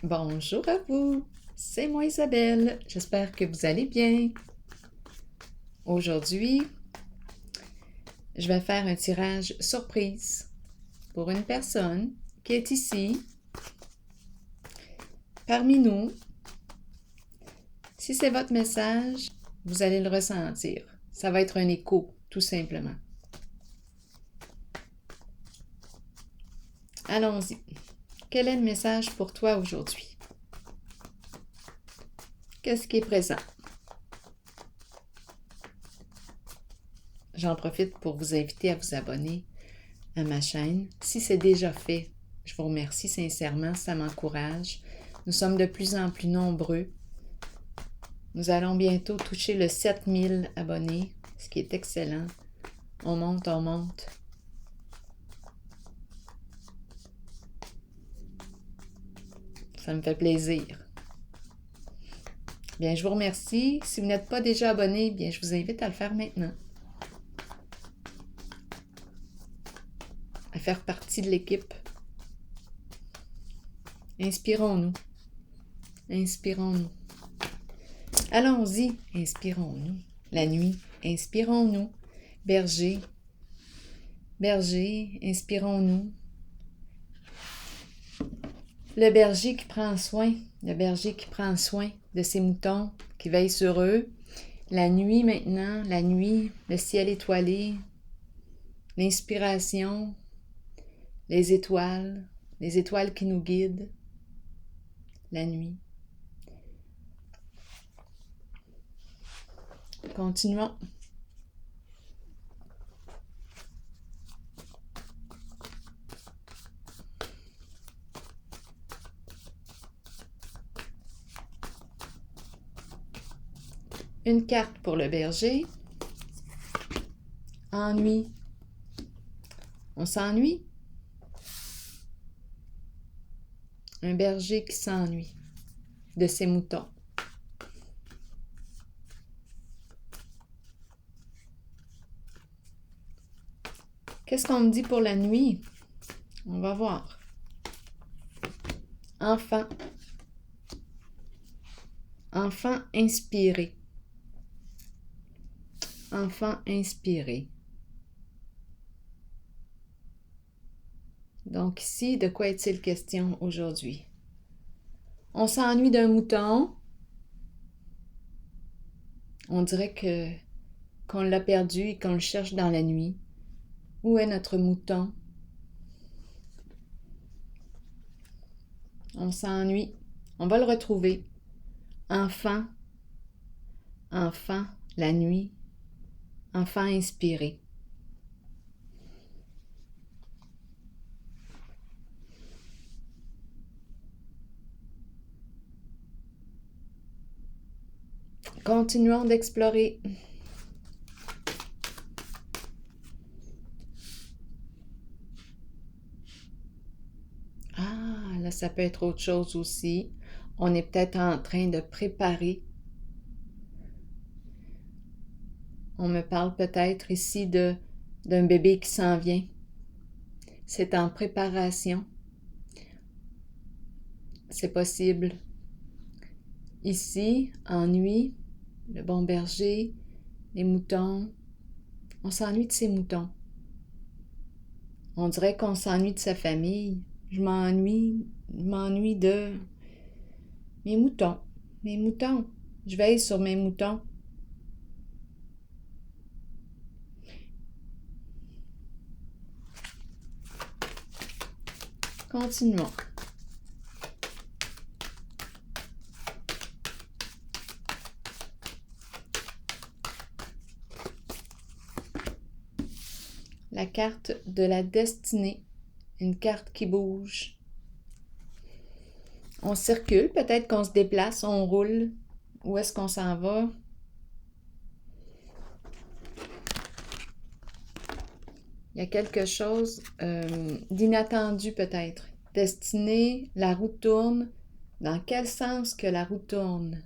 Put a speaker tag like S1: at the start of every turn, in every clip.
S1: Bonjour à vous, c'est moi Isabelle, j'espère que vous allez bien. Aujourd'hui, je vais faire un tirage surprise pour une personne qui est ici, parmi nous. Si c'est votre message, vous allez le ressentir. Ça va être un écho, tout simplement. Allons-y. Quel est le message pour toi aujourd'hui? Qu'est-ce qui est présent? J'en profite pour vous inviter à vous abonner à ma chaîne. Si c'est déjà fait, je vous remercie sincèrement, ça m'encourage. Nous sommes de plus en plus nombreux. Nous allons bientôt toucher le 7000 abonnés, ce qui est excellent. On monte, on monte. Ça me fait plaisir. Bien, je vous remercie. Si vous n'êtes pas déjà abonné, bien, je vous invite à le faire maintenant. À faire partie de l'équipe. Inspirons-nous. Inspirons-nous. Allons-y, inspirons-nous. La nuit, inspirons-nous. Berger, berger, inspirons-nous. Le berger qui prend soin de ses moutons, qui veille sur eux. La nuit maintenant, la nuit, le ciel étoilé, l'inspiration, les étoiles qui nous guident. La nuit. Continuons. Une carte pour le berger. Ennui. On s'ennuie? Un berger qui s'ennuie de ses moutons. Qu'est-ce qu'on me dit pour la nuit? On va voir. Enfant. Enfant inspiré. Enfant inspiré. Donc ici, de quoi est-il question aujourd'hui? On s'ennuie d'un mouton. On dirait qu'on l'a perdu et qu'on le cherche dans la nuit. Où est notre mouton? On s'ennuie. On va le retrouver. Enfant. Enfant, la nuit. Enfant inspiré. Continuons d'explorer. Ah, là, ça peut être autre chose aussi. On est peut-être en train de préparer. On me parle peut-être ici d'un bébé qui s'en vient. C'est en préparation. C'est possible. Ici, ennui, le bon berger, les moutons. On s'ennuie de ses moutons. On dirait qu'on s'ennuie de sa famille. Je m'ennuie de mes moutons. Mes moutons. Je veille sur mes moutons. Continuons. La carte de la destinée. Une carte qui bouge. On circule, peut-être qu'on se déplace, on roule. Où est-ce qu'on s'en va? Il y a quelque chose d'inattendu peut-être. Destinée, la roue tourne. Dans quel sens que la roue tourne?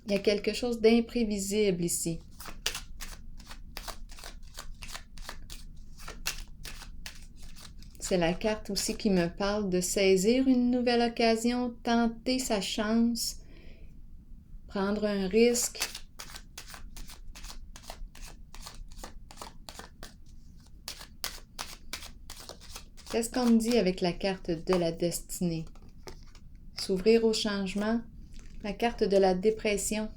S1: Il y a quelque chose d'imprévisible ici. C'est la carte aussi qui me parle de saisir une nouvelle occasion, tenter sa chance, prendre un risque. Qu'est-ce qu'on me dit avec la carte de la destinée? S'ouvrir au changement, la carte de la dépression.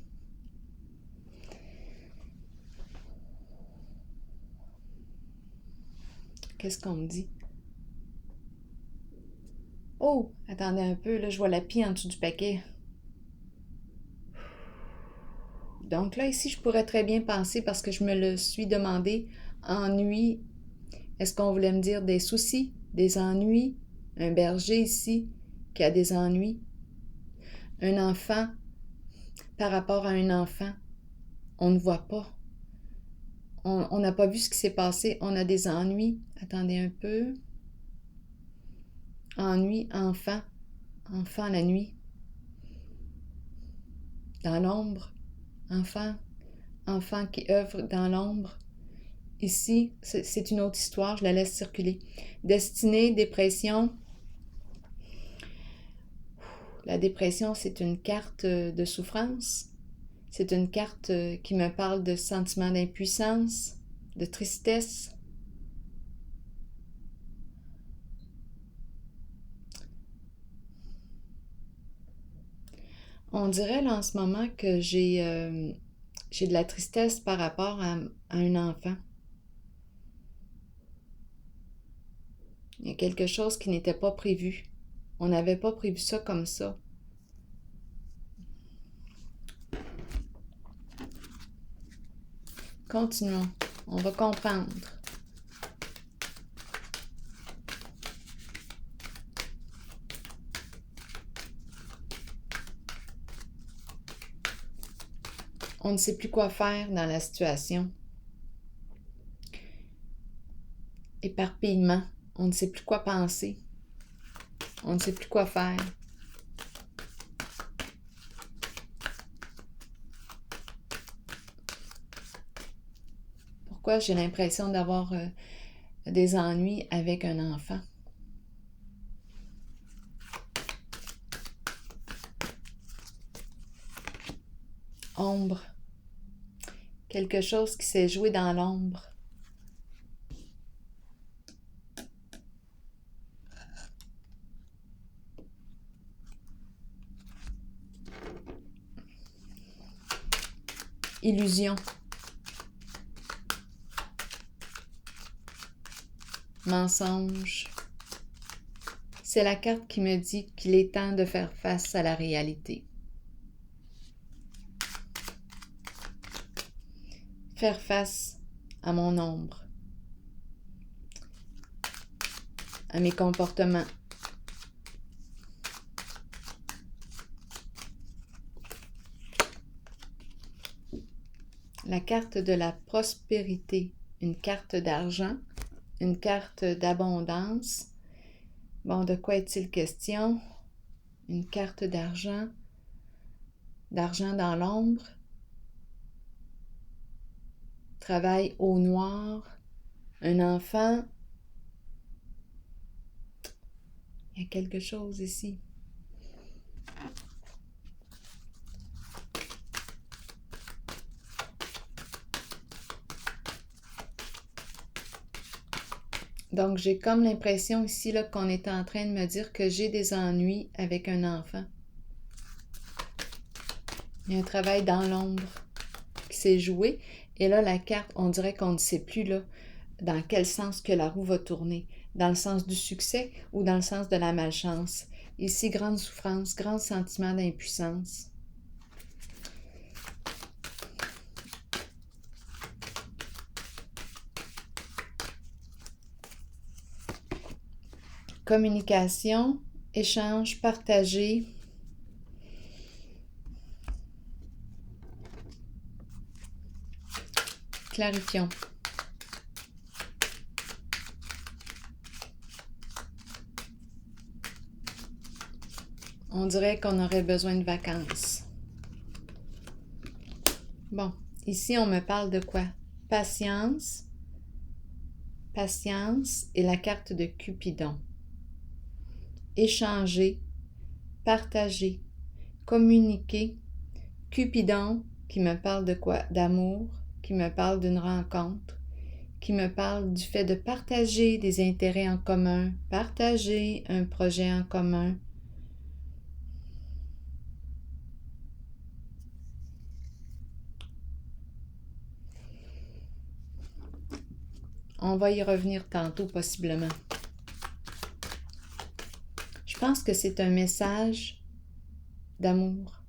S1: Qu'est-ce qu'on me dit? Oh, attendez un peu, là, je vois la pie en dessous du paquet. Donc là, ici, je pourrais très bien penser, parce que je me le suis demandé, ennui. Est-ce qu'on voulait me dire des soucis, des ennuis? Un berger ici qui a des ennuis. Un enfant, par rapport à un enfant, on ne voit pas. On n'a pas vu ce qui s'est passé. On a des ennuis. Attendez un peu. Ennui, enfant. Enfant la nuit. Dans l'ombre. Enfant. Enfant qui œuvre dans l'ombre. Ici, c'est une autre histoire. Je la laisse circuler. Destinée, dépression. La dépression, c'est une carte de souffrance. C'est une carte qui me parle de sentiment d'impuissance, de tristesse. On dirait là en ce moment que j'ai de la tristesse par rapport à un enfant. Il y a quelque chose qui n'était pas prévu. On n'avait pas prévu ça comme ça. Continuons. On va comprendre. On ne sait plus quoi faire dans la situation. Éparpillement. On ne sait plus quoi penser. On ne sait plus quoi faire. Pourquoi j'ai l'impression d'avoir des ennuis avec un enfant? Ombre. Quelque chose qui s'est joué dans l'ombre. Illusion. Mensonge. C'est la carte qui me dit qu'il est temps de faire face à la réalité. Faire face à mon ombre, à mes comportements. La carte de la prospérité, une carte d'argent, une carte d'abondance. Bon, de quoi est-il question? Une carte d'argent dans l'ombre. Travail au noir, un enfant. Il y a quelque chose ici. Donc, j'ai comme l'impression ici là, qu'on est en train de me dire que j'ai des ennuis avec un enfant. Il y a un travail dans l'ombre qui s'est joué. Et là, la carte, on dirait qu'on ne sait plus là, dans quel sens que la roue va tourner. Dans le sens du succès ou dans le sens de la malchance. Ici, grande souffrance, grand sentiment d'impuissance. Communication, échange, partager. Clarifions. On dirait qu'on aurait besoin de vacances. Bon, ici on me parle de quoi? Patience, patience et la carte de Cupidon. Échanger, partager, communiquer. Cupidon qui me parle de quoi? D'amour, qui me parle d'une rencontre, qui me parle du fait de partager des intérêts en commun, partager un projet en commun. On va y revenir tantôt, possiblement. Je pense que c'est un message d'amour.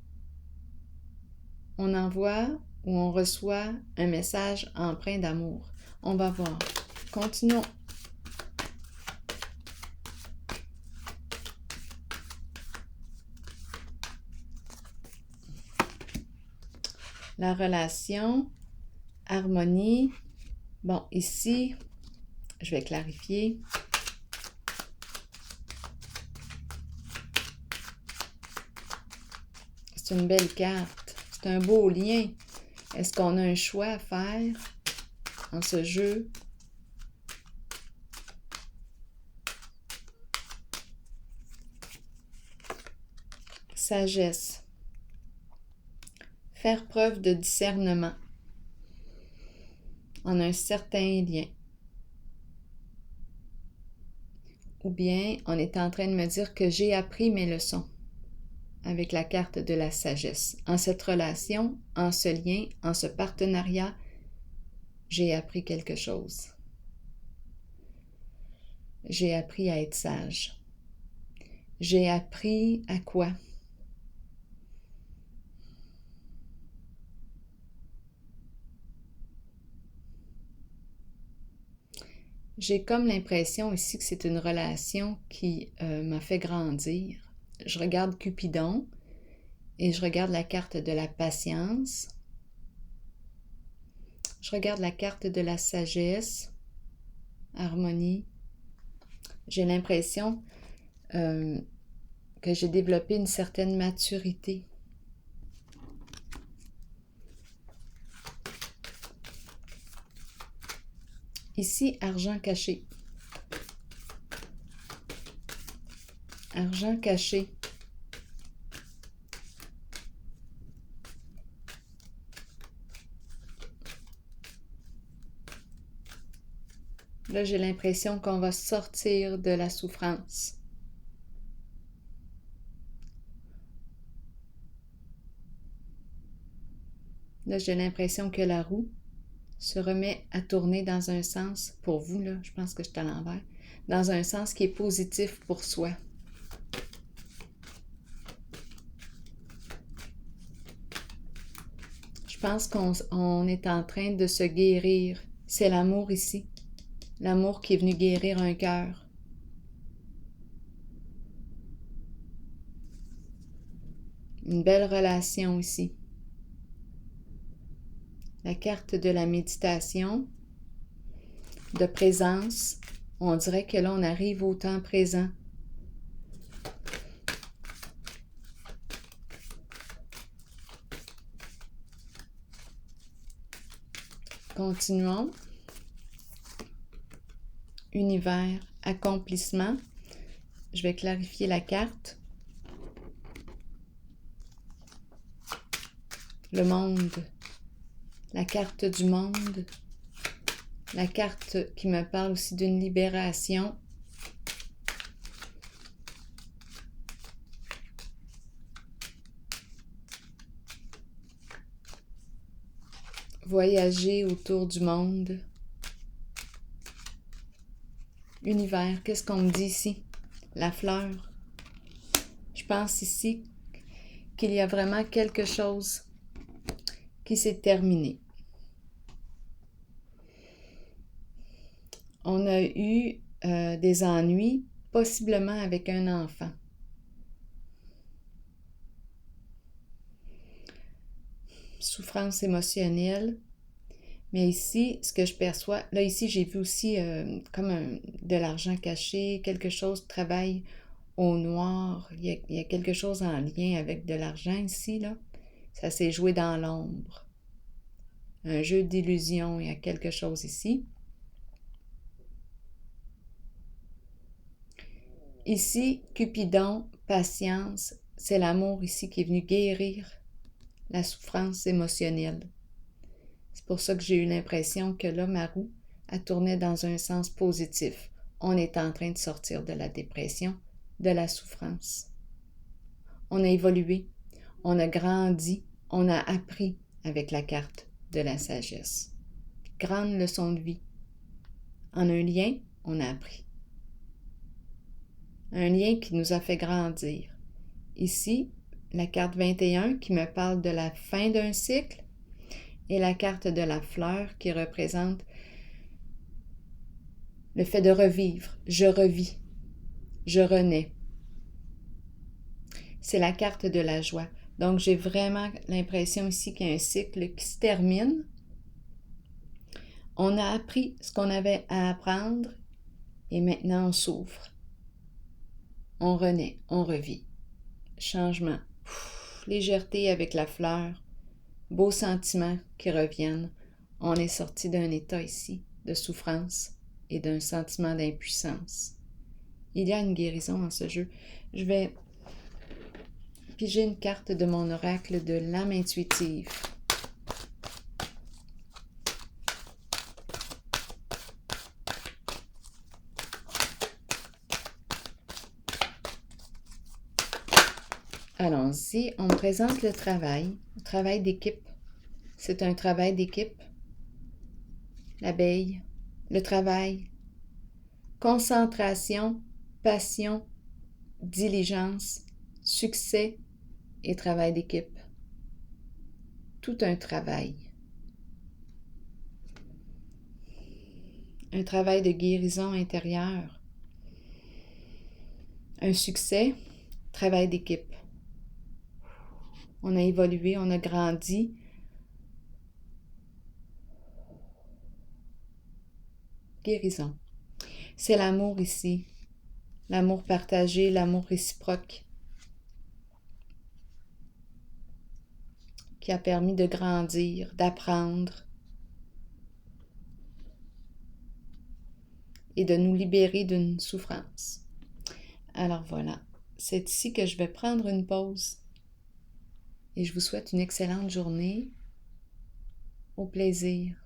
S1: On envoie ou on reçoit un message empreint d'amour. On va voir. Continuons. La relation, harmonie. Bon, ici, je vais clarifier. C'est une belle carte. C'est un beau lien. Est-ce qu'on a un choix à faire en ce jeu? Sagesse. Faire preuve de discernement en un certain lien. Ou bien on est en train de me dire que j'ai appris mes leçons avec la carte de la sagesse. En cette relation, en ce lien, en ce partenariat, j'ai appris quelque chose. J'ai appris à être sage. J'ai appris à quoi? J'ai comme l'impression ici que c'est une relation qui m'a fait grandir. Je regarde Cupidon et je regarde la carte de la patience. Je regarde la carte de la sagesse, harmonie. J'ai l'impression que j'ai développé une certaine maturité. Ici, argent caché. Argent caché. Là, j'ai l'impression qu'on va sortir de la souffrance. Là, j'ai l'impression que la roue se remet à tourner dans un sens, pour vous, là, je pense que je suis à l'envers, dans un sens qui est positif pour soi. Je pense qu'on est en train de se guérir. C'est l'amour ici. L'amour qui est venu guérir un cœur. Une belle relation ici. La carte de la méditation, de présence. On dirait que là, on arrive au temps présent. Continuons. Univers, accomplissement. Je vais clarifier la carte. Le monde. La carte du monde. La carte qui me parle aussi d'une libération. Voyager autour du monde. Univers, qu'est-ce qu'on me dit ici? La fleur. Je pense ici qu'il y a vraiment quelque chose qui s'est terminé. On a eu des ennuis, possiblement avec un enfant. Souffrance émotionnelle. Mais ici, ce que je perçois, là ici j'ai vu aussi comme de l'argent caché, quelque chose de travail au noir. Il y a quelque chose en lien avec de l'argent ici, là. Ça s'est joué dans l'ombre. Un jeu d'illusion, il y a quelque chose ici. Ici, Cupidon, patience, c'est l'amour ici qui est venu guérir la souffrance émotionnelle. C'est pour ça que j'ai eu l'impression que là, ma roue, elle tournait dans un sens positif. On est en train de sortir de la dépression, de la souffrance. On a évolué, on a grandi, on a appris avec la carte de la sagesse. Grande leçon de vie. En un lien, on a appris. Un lien qui nous a fait grandir. Ici, la carte 21 qui me parle de la fin d'un cycle et la carte de la fleur qui représente le fait de revivre. Je revis, je renais. C'est la carte de la joie. Donc, j'ai vraiment l'impression ici qu'il y a un cycle qui se termine. On a appris ce qu'on avait à apprendre et maintenant on s'ouvre. On renaît, on revit. Changement. Légèreté avec la fleur. Beaux sentiments qui reviennent. On est sorti d'un état ici de souffrance et d'un sentiment d'impuissance. Il y a une guérison en ce jeu. Je vais piger une carte de mon oracle de l'âme intuitive. Allons-y, on me présente le travail d'équipe. C'est un travail d'équipe. L'abeille, le travail, concentration, passion, diligence, succès et travail d'équipe. Tout un travail. Un travail de guérison intérieure. Un succès, travail d'équipe. On a évolué, on a grandi. Guérison. C'est l'amour ici. L'amour partagé, l'amour réciproque qui a permis de grandir, d'apprendre et de nous libérer d'une souffrance. Alors voilà, c'est ici que je vais prendre une pause et je vous souhaite une excellente journée. Au plaisir.